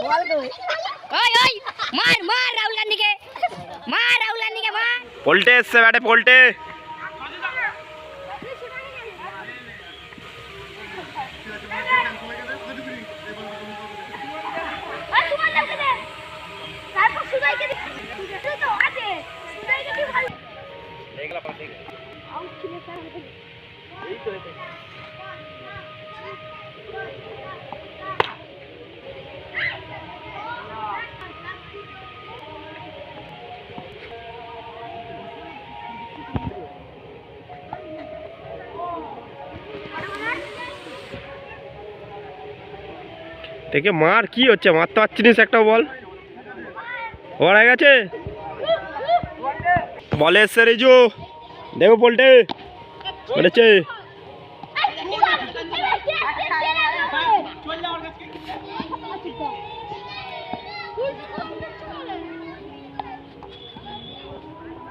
मार राहुल गांधी के मार पलटे इससे बैठे पलटे দেখে মার কি হচ্ছে মারতে পারছিস একটা বল ওরা গেছে বলে এসছে রেজু দেখো পল্টে মেরেছে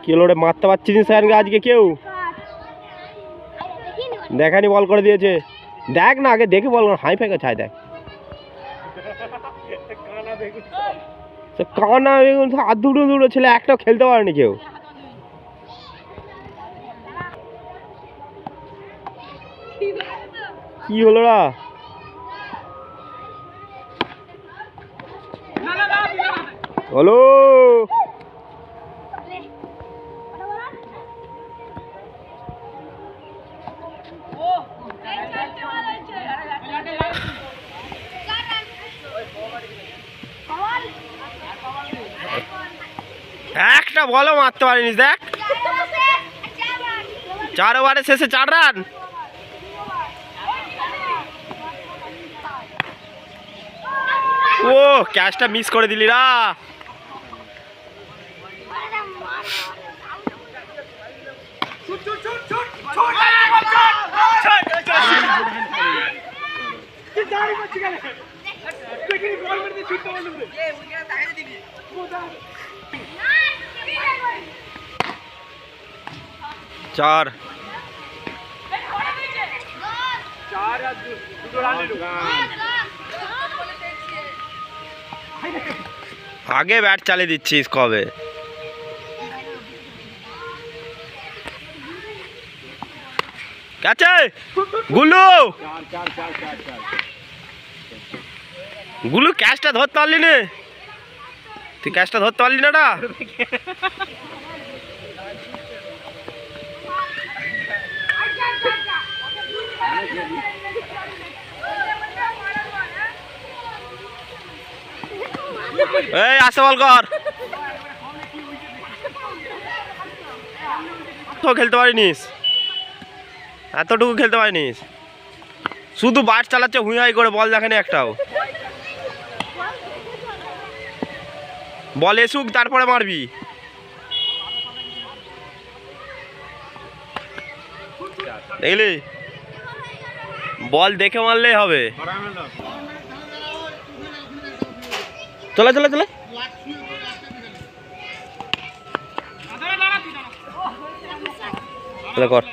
কি হলো রে মারতে পারছিস স্যারকে আজকে কেউ দেখানি বল করে দিয়েছে দেখ না আগে দেখে বল হাই ফাই ছাই দেখ কানা হাত দুটো দুটো ছেলে একটাও খেলতে পারেনি কেউ কি হলো না হলো একটা বলও মারতে পারিনি দেখ 4 ওভারে শেষে 4 রান ও ক্যাচটা মিস করে দিলি রা चार आगे बैट चाले दिच्छिस कबे कैचे गुल्लू गुल्लू कैचटा धरते पारलि ना तुई कैचटा धरते पारलि ना आसे बल कर तो खेलते पारिनिस एतटुकु खेलते पारिनिस शुधु बाट चालाচ্ছে হুই হাই করে বল দেখেনি একটাও বল এসুক তারপরে মারবি দেখলি বল দেখে মারলেই হবে चला चला चला कर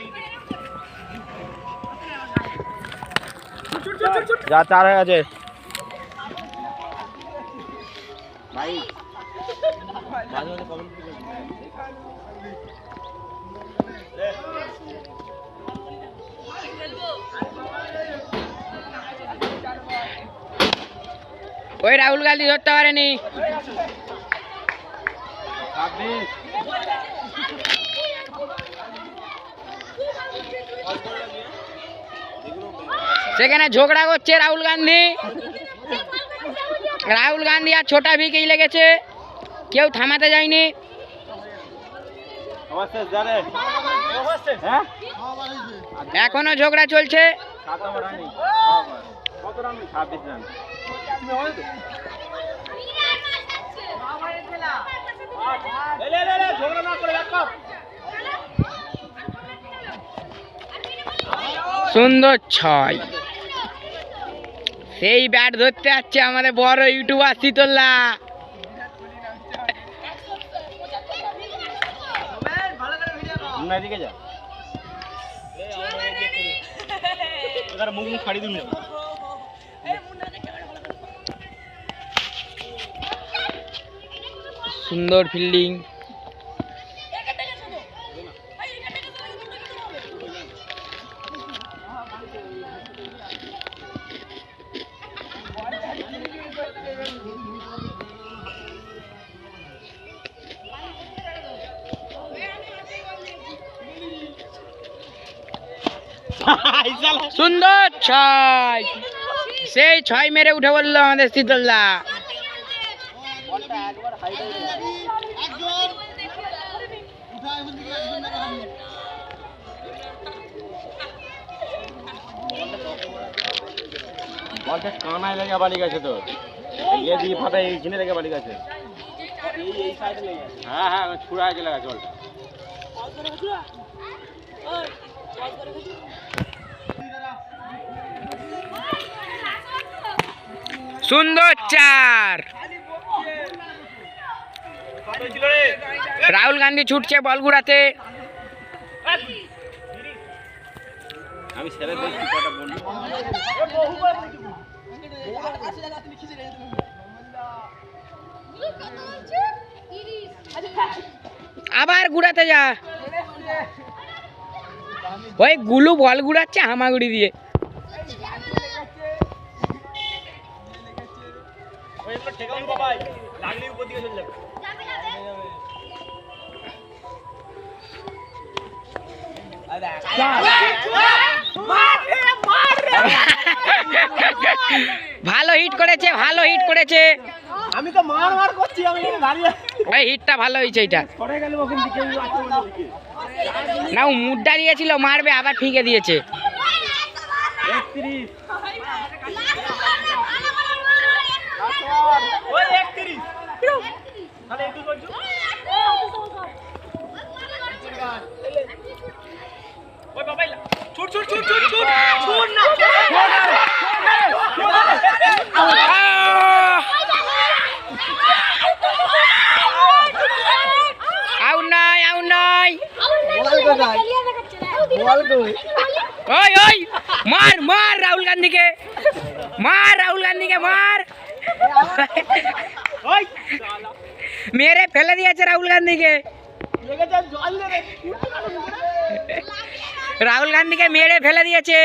जा 4 হয়ে গেছে ভাই মাঝে মাঝে কমেন্ট ওই রাহুল গান্ধী ধরতে পারেনি সেখানে ঝগড়া করছে রাহুল গান্ধী আর ছোটা ভিকেই লেগেছে কেউ থামাতে যায়নি এখনো ঝগড়া চলছে সুন্দর 6 সেই ব্যাট ধরতে যাচ্ছে আমাদের বড় ইউটিউবার শীতলদা সুন্দর ফিল্ডিং। সুন্দর ছয়, সেই ছয় মেরে উঠে বললো আমাদের শীতলদা। বলটা কানায় লেগে বাড়ি গেছে তো, ইয়ে দিয়ে ফাটা এইখানে লেগে বাড়ি গেছে। হ্যাঁ হ্যাঁ ছুড়া চলে গেছে বলটা। সুন্দর চার। রাহুল গান্ধী ছুটছে বল ঘুরাতে। আমি ছেড়ে দেখছি কটা বল। আবার ঘুরাতে যা। ওই গুলু বল ঘুরাচ্ছে হামাগুড়ি দিয়ে। ভালো হিট করেছে, ভালো হিট করেছে। আমি তো মার মার করছি, আমি দাঁড়িয়ে ওই হিটটা ভালো হয়েছে। এটা পড়ে গেল ওখান থেকে। না ও মুডটা দিয়েছিল মারবে, আবার ঠিকই দিয়েছে। 31 ওই 31 তাহলে একটু করছো। ওই বাবাই ছুট ছুট ছুট ছুট ছুট ছুট না। আউ নাই, আউ নাই। ওই ওই মার মার রাহুল গান্ধীকে, মার রাহুল গান্ধীকে মার। ওই মেরে ফেলে দিয়েছে রাহুল গান্ধীকে। রাহুল গান্ধীকে মেরে ফেলে দিয়েছে।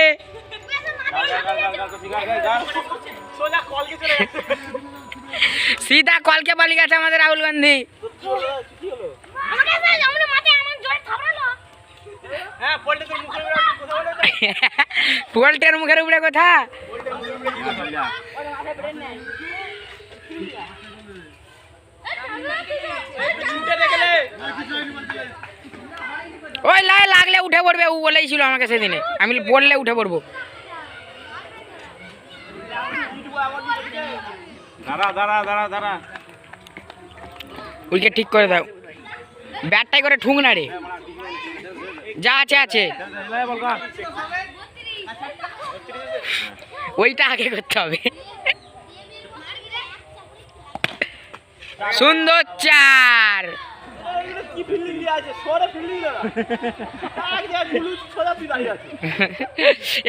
सीधा कॉल के पाली गया हमारे राहुल गांधी। पोल्टेर मुखेर उपरे कथा। ওই লাই লাগলে উঠে পড়বে, ও বলেইছিল আমাকে সেদিনে, আমি বললে উঠে পড়বো। দাঁড়া দাঁড়া দাঁড়া দাঁড়া, উইকেট ঠিক করে দাও। ব্যাটটাই করে ঠুং না রে, যা আছে আছে। ওইটা আগে করতে হবে। সুন্দর চার।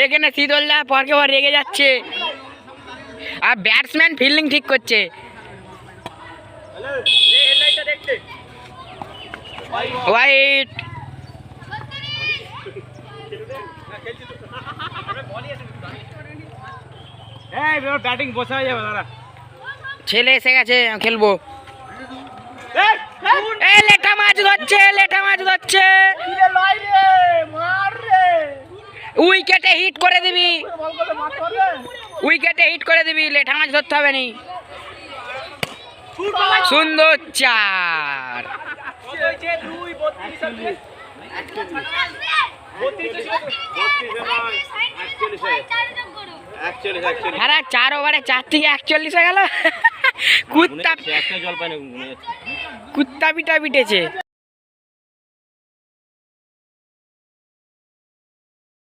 এখানে শীতলদা পরকে পর রেগে যাচ্ছে, আর ব্যাটসম্যান ফিল্ডিং ঠিক করছে। হোয়াইট ব্যাটিং বসা হয়ে যাবে। দাঁড়া, ছেলে এসে গেছে, খেলবো। এই লেটা মাছ ধরছে, লেটা মাছ ধরছে। উইকেটে হিট করে দিবি, উইকেটে হিট করে দিবি, লেঠা মাছ ধরতে হবে নি। সুন্দর চার। আরে 4 ওভারে 4 থেকে 41 হয়ে গেল। কুত্তা পিটা পিটেছে।